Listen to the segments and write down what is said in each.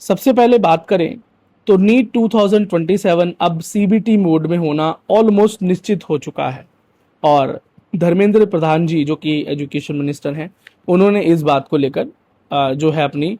सबसे पहले बात करें तो नीट 2027 अब सीबीटी मोड में होना ऑलमोस्ट निश्चित हो चुका है। और धर्मेंद्र प्रधान जी जो कि एजुकेशन मिनिस्टर हैं, उन्होंने इस बात को लेकर जो है अपनी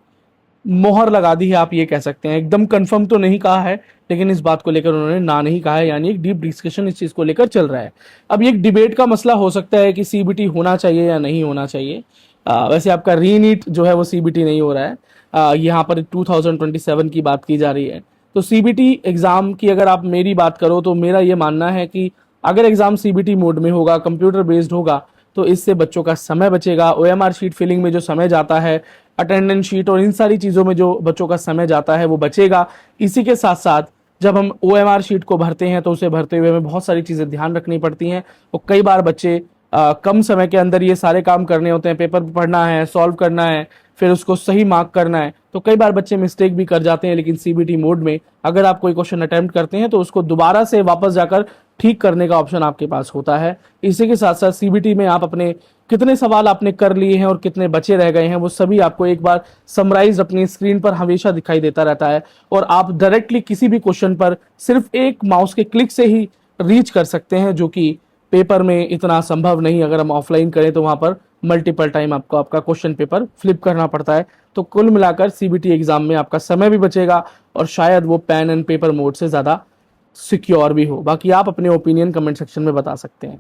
मोहर लगा दी है, आप ये कह सकते हैं। एकदम कंफर्म तो नहीं कहा है, लेकिन इस बात को लेकर उन्होंने ना नहीं कहा है, यानी एक डीप डिस्कशन इस चीज को लेकर चल रहा है। अब ये एक डिबेट का मसला हो सकता है कि सीबीटी होना चाहिए या नहीं होना चाहिए। वैसे आपका रीनीट जो है वो सीबीटी नहीं हो रहा है। यहाँ पर 2027 की बात की जा रही है। तो सीबीटी एग्जाम की अगर आप मेरी बात करो तो मेरा ये मानना है कि अगर एग्जाम सीबीटी मोड में होगा, कंप्यूटर बेस्ड होगा, तो इससे बच्चों का समय बचेगा। ओएमआर शीट फिलिंग में जो समय जाता है, अटेंडेंस शीट और इन सारी चीज़ों में जो बच्चों का समय जाता है वो बचेगा। इसी के साथ साथ जब हम ओएमआर शीट को भरते हैं तो उसे भरते हुए हमें बहुत सारी चीज़ें ध्यान रखनी पड़ती हैं। और कई बार बच्चे कम समय के अंदर ये सारे काम करने होते हैं, पेपर पढ़ना है, सॉल्व करना है, फिर उसको सही मार्क करना है, तो कई बार बच्चे मिस्टेक भी कर जाते हैं। लेकिन सीबीटी मोड में अगर आप कोई क्वेश्चन अटेम्प्ट करते हैं तो उसको दोबारा से वापस जाकर ठीक करने का ऑप्शन आपके पास होता है। इसी के साथ साथ सीबीटी में आप अपने कितने सवाल आपने कर लिए हैं और कितने बचे रह गए हैं वो सभी आपको एक बार समराइज अपनी स्क्रीन पर हमेशा दिखाई देता रहता है। और आप डायरेक्टली किसी भी क्वेश्चन पर सिर्फ एक माउस के क्लिक से ही रीच कर सकते हैं, जो कि पेपर में इतना संभव नहीं। अगर हम ऑफलाइन करें तो वहां पर मल्टीपल टाइम आपको आपका क्वेश्चन पेपर फ्लिप करना पड़ता है। तो कुल मिलाकर सीबीटी एग्जाम में आपका समय भी बचेगा और शायद वो पेन एंड पेपर मोड से ज्यादा सिक्योर भी हो। बाकी आप अपने ओपिनियन कमेंट सेक्शन में बता सकते हैं।